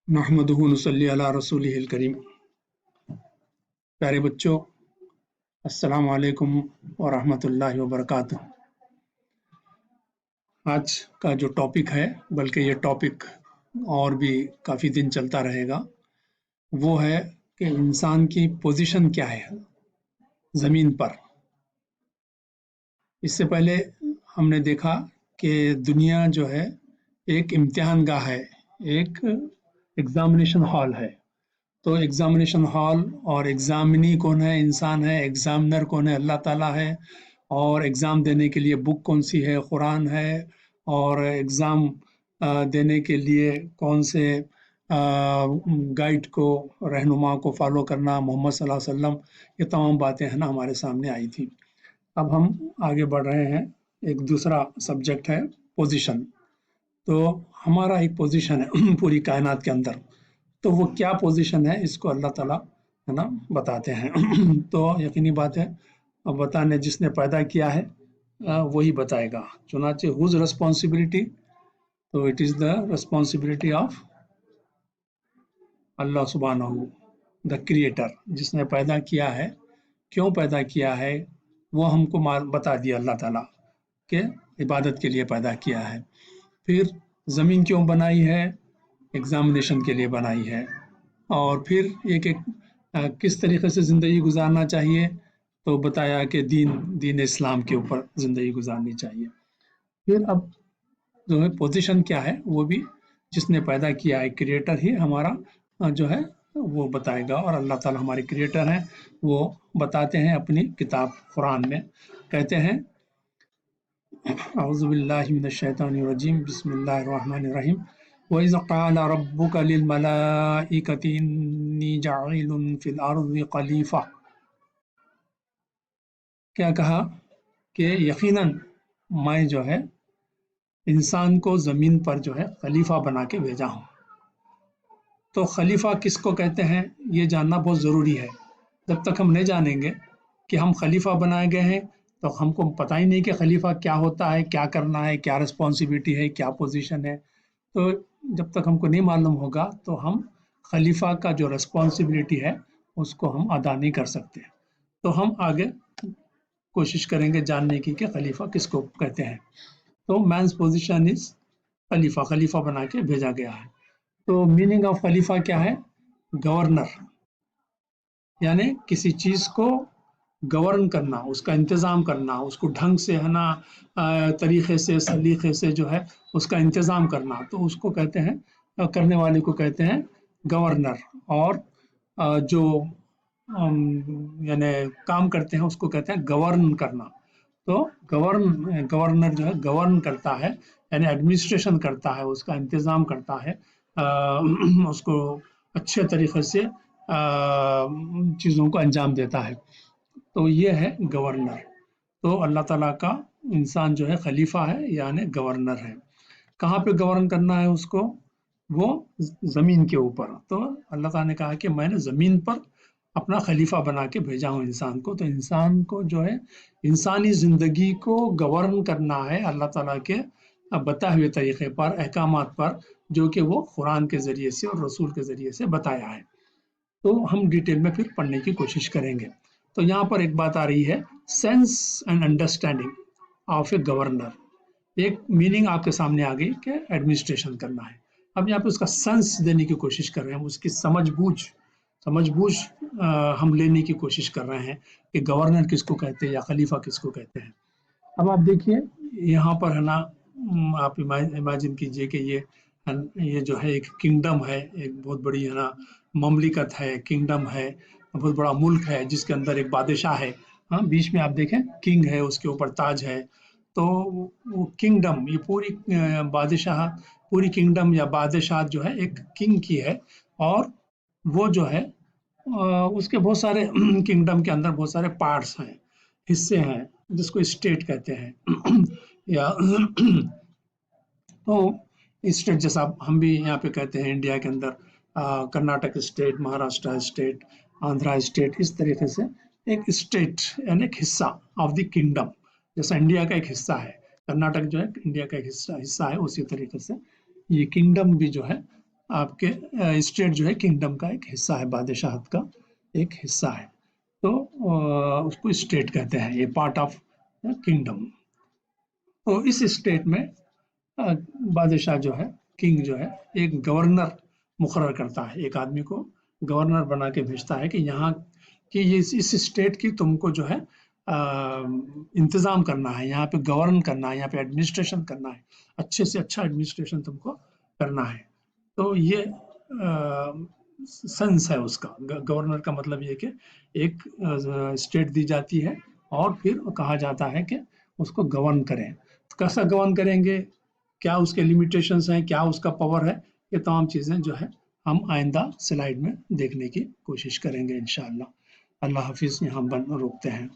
नहमदुहु नसल्ली अला रसूलिहिल करीम। प्यारे बच्चों, अस्सलाम वालेकुम व रहमतुल्लाहि व बरकातुहू। आज का जो टॉपिक है, बल्कि ये टॉपिक और भी काफ़ी दिन चलता रहेगा, वो है कि इंसान की पोजीशन क्या है ज़मीन पर। इससे पहले हमने देखा कि दुनिया जो है एक इम्तिहान गाह है, एक एग्जामिनेशन हॉल है। तो एग्जामिनेशन हॉल और एग्जामिनी कौन है? इंसान है। एग्जामिनर कौन है? अल्लाह ताला है। और एग्ज़ाम देने के लिए बुक कौन सी है? कुरान है। और एग्ज़ाम देने के लिए कौन से गाइड को, रहनुमा को फॉलो करना, मोहम्मद सल्लल्लाहु अलैहि वसल्लम, ये तमाम बातें हैं ना हमारे सामने आई थी। अब हम आगे बढ़ रहे हैं। एक दूसरा सब्जेक्ट है पोजीशन। तो हमारा एक पोजीशन है पूरी कायनात के अंदर। तो वो क्या पोजीशन है, इसको अल्लाह ताला है ना बताते हैं। तो यकीनी बात है, अब बताने जिसने पैदा किया है वही बताएगा। चुनाचे हुज रिस्पॉन्सिबिलिटी, तो it is the responsibility of Allah सुब्हानहू, द क्रिएटर, जिसने पैदा किया है। क्यों पैदा किया है वो हमको बता दिया अल्लाह ताला के इबादत के लिए पैदा किया है। फिर ज़मीन क्यों बनाई है? एग्जामिनेशन के लिए बनाई है। और फिर एक एक किस तरीके से ज़िंदगी गुजारना चाहिए, तो बताया कि दीन इस्लाम के ऊपर ज़िंदगी गुजारनी चाहिए। फिर अब जो है पोजीशन क्या है, वो भी जिसने पैदा किया है, क्रिएटर ही हमारा जो है वो बताएगा। और अल्लाह ताला हमारे क्रिएटर हैं, वो बताते हैं अपनी किताब कुरान में। कहते हैं अऊज़ु बिल्लाहि मिनश शैतानिर रजीम, बिस्मिल्लाहिर रहमानिर रहीम। वइज़ क़ाल रब्बुका लिल मलाइकति इन्नी जाइलुन फिल अर्ज़ि खलीफ़ा। क्या कहा कि यकीनन मैं जो है इंसान को ज़मीन पर जो है खलीफा बना के भेजा हूँ। तो खलीफा किसको कहते हैं ये जानना बहुत ज़रूरी है। जब तक हम नहीं जानेंगे कि हम खलीफा बनाए गए हैं, तो हमको पता ही नहीं कि खलीफा क्या होता है, क्या करना है, क्या रिस्पॉन्सिबिलिटी है, क्या पोजीशन है। तो जब तक हमको नहीं मालूम होगा, तो हम खलीफा का जो रिस्पॉन्सिबिलिटी है उसको हम अदा नहीं कर सकते। तो हम आगे कोशिश करेंगे जानने की कि खलीफा किसको कहते हैं। तो मैंस पोजीशन इज खलीफा, खलीफा बना के भेजा गया है। तो मीनिंग ऑफ खलीफा क्या है? गवर्नर, यानी किसी चीज़ को गवर्न करना, उसका इंतज़ाम करना, उसको ढंग से है ना तरीक़े से, सलीक़े से जो है उसका इंतज़ाम करना, तो उसको कहते हैं, करने वाले को कहते हैं गवर्नर। और जो यानी काम करते हैं उसको कहते हैं गवर्न करना। तो गवर्नर जो है गवर्न करता है, यानी एडमिनिस्ट्रेशन करता है, उसका इंतज़ाम करता है, उसको अच्छे तरीक़े से चीज़ों को अंजाम देता है। तो ये है गवर्नर। तो अल्लाह ताला का इंसान जो है खलीफा है, यानी गवर्नर है। कहाँ पे गवर्न करना है उसको? वो ज़मीन के ऊपर। तो अल्लाह ताला ने कहा कि मैंने ज़मीन पर अपना खलीफा बना के भेजा हूँ इंसान को। तो इंसान को जो है इंसानी ज़िंदगी को गवर्न करना है अल्लाह ताला के बताए हुए तरीक़े पर, अहकामात पर, जो कि वो कुरान के ज़रिए से और रसूल के ज़रिए से बताया है। तो हम डिटेल में फिर पढ़ने की कोशिश करेंगे। तो यहाँ पर एक बात आ रही है, sense and understanding of a governor. एक मीनिंग आपके सामने आ गई कि एडमिनिस्ट्रेशन करना है। अब यहाँ पे उसका सेंस देने की कोशिश कर रहे हैं, उसकी समझबूझ हम लेने की कोशिश कर रहे हैं कि गवर्नर किसको कहते हैं या खलीफा किसको कहते हैं। अब आप देखिए यहाँ पर है ना, आप इमेजिन कीजिए कि ये जो है एक किंगडम है, एक बहुत बड़ी है ना ममलिकत है, किंगडम है, बहुत बड़ा मुल्क है जिसके अंदर एक बादशाह है। हाँ, बीच में आप देखें किंग है, उसके ऊपर ताज है। तो वो किंगडम, ये बादशाह, पूरी किंगडम या बादशाह जो है एक किंग की है। और वो जो है उसके बहुत सारे किंगडम के अंदर बहुत सारे पार्ट्स हैं, हिस्से हैं, जिसको स्टेट कहते हैं या तो स्टेट जैसा हम भी यहाँ पे कहते हैं इंडिया के अंदर Karnataka state, Maharashtra state, Andhra state, इस तरीके से एक स्टेट यानी एक हिस्सा ऑफ द किंगडम, जैसा इंडिया का एक हिस्सा है। कर्नाटक जो है इंडिया का एक हिस्सा है, उसी तरीके से ये किंगडम भी जो है आपके स्टेट जो है किंगडम का एक हिस्सा है, बादशाहत का एक हिस्सा है, तो उसको स्टेट कहते हैं, ये पार्ट ऑफ किंगडम। तो इस स्टेट में बादशाह जो है, किंग जो है, एक गवर्नर मुकर्रर करता है, एक आदमी को गवर्नर बना के भेजता है कि यहाँ की इस स्टेट की तुमको जो है इंतजाम करना है, यहाँ पे गवर्न करना है, यहाँ पे एडमिनिस्ट्रेशन करना है, अच्छे से अच्छा एडमिनिस्ट्रेशन तुमको करना है। तो ये सेंस है उसका। गवर्नर का मतलब ये कि एक स्टेट दी जाती है और फिर कहा जाता है कि उसको गवर्न करें। तो कैसा गवर्न करेंगे, क्या उसके लिमिटेशंस हैं, क्या उसका पावर है, ये तमाम चीज़ें जो है हम आइंदा स्लाइड में देखने की कोशिश करेंगे इंशाअल्लाह। अल्लाह हाफिज़, यहाँ बन रोकते हैं।